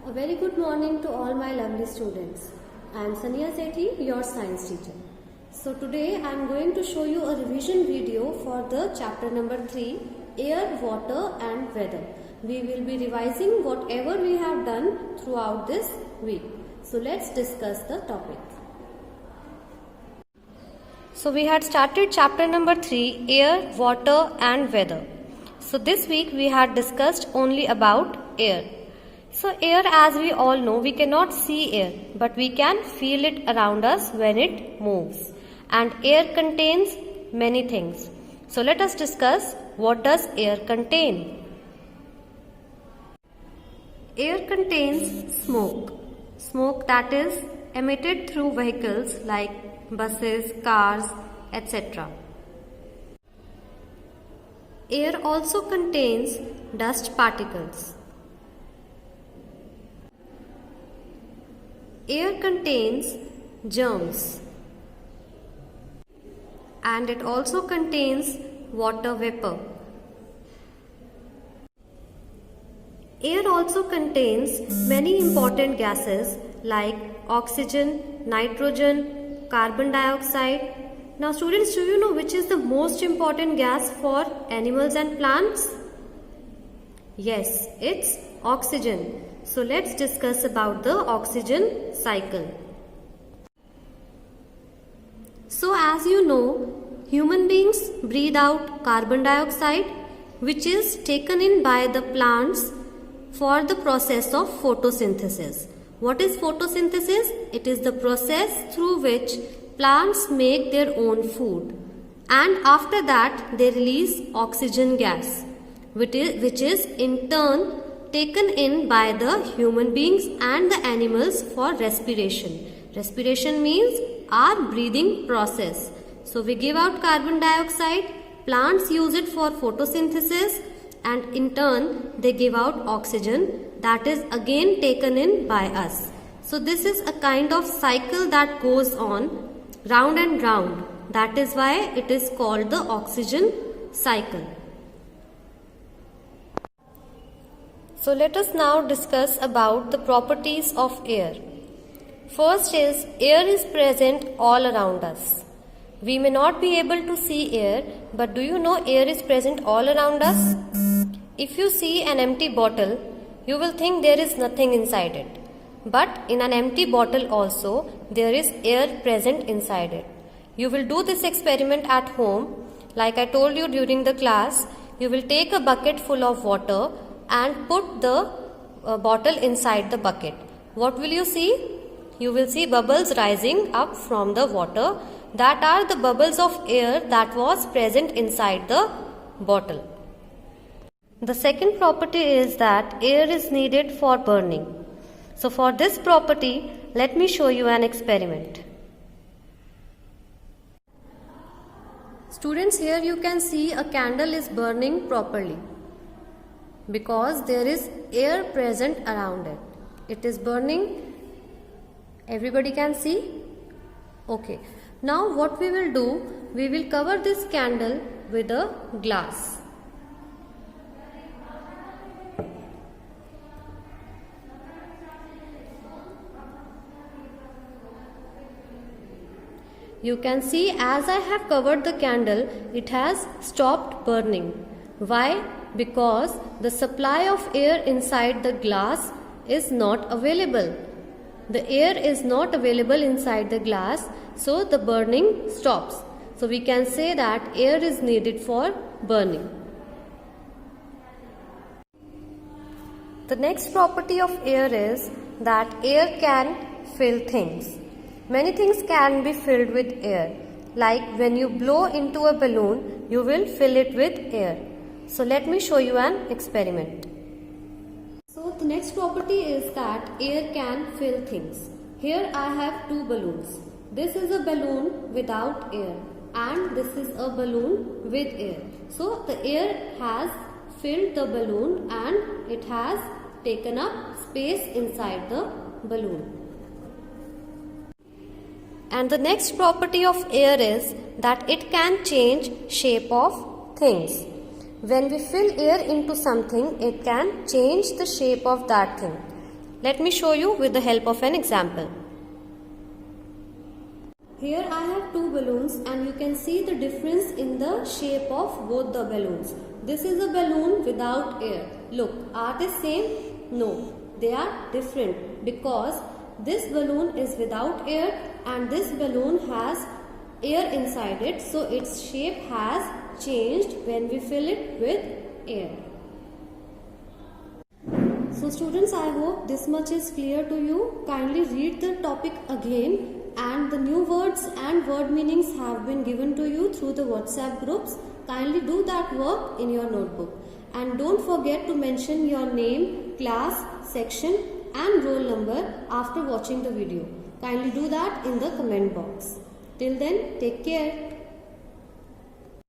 A very good morning to all my lovely students. I am Sania Sethi, your science teacher. So today I am going to show you a revision video for the chapter number 3, Air, Water and Weather. We will be revising whatever we have done throughout this week. So let's discuss the topic. So we had started chapter number 3, Air, Water and Weather. So this week we had discussed only about air. So air, as we all know, we cannot see air, but we can feel it around us when it moves. And air contains many things. So let us discuss, what does air contain? Air contains smoke. Smoke that is emitted through vehicles like buses, cars, etc. Air also contains dust particles. Air contains germs, and it also contains water vapor. Air also contains many important gases like oxygen, nitrogen, carbon dioxide. Now students, do you know which is the most important gas for animals and plants? Yes, it's oxygen. So let's discuss about the oxygen cycle. So as you know, human beings breathe out carbon dioxide, which is taken in by the plants for the process of photosynthesis. What is photosynthesis? It is the process through which plants make their own food, and after that they release oxygen gas, which is in turn taken in by the human beings and the animals for respiration. Respiration means our breathing process. So we give out carbon dioxide, plants use it for photosynthesis, and in turn they give out oxygen that is again taken in by us. So this is a kind of cycle that goes on round and round. That is why it is called the oxygen cycle. So let us now discuss about the properties of air. First is, air is present all around us. We may not be able to see air, but do you know air is present all around us? If you see an empty bottle, you will think there is nothing inside it. But in an empty bottle also, there is air present inside it. You will do this experiment at home. Like I told you during the class, you will take a bucket full of water and put the bottle inside the bucket. What will you see? You will see bubbles rising up from the water. That are the bubbles of air that was present inside the bottle. The second property is that air is needed for burning. So for this property, let me show you an experiment. Students, here you can see a candle is burning properly, because there is air present around it. It is burning. Everybody can see? Okay. Now what we will do, we will cover this candle with a glass. You can see, as I have covered the candle, it has stopped burning. Why? Because the supply of air inside the glass is not available. The air is not available inside the glass, so the burning stops. So we can say that air is needed for burning. The next property of air is that air can fill things. Many things can be filled with air. Like when you blow into a balloon, you will fill it with air. So let me show you an experiment. So the next property is that air can fill things. Here I have two balloons. This is a balloon without air, and this is a balloon with air. So the air has filled the balloon and it has taken up space inside the balloon. And the next property of air is that it can change shape of things. When we fill air into something, it can change the shape of that thing. Let me show you with the help of an example. Here I have two balloons and you can see the difference in the shape of both the balloons. This is a balloon without air. Look, are they same? No, they are different because this balloon is without air and this balloon has air inside it, so its shape has changed when we fill it with air. So students, I hope this much is clear to you. Kindly read the topic again, and the new words and word meanings have been given to you through the WhatsApp groups. Kindly do that work in your notebook. And don't forget to mention your name, class, section and roll number after watching the video. Kindly do that in the comment box. Till then, take care.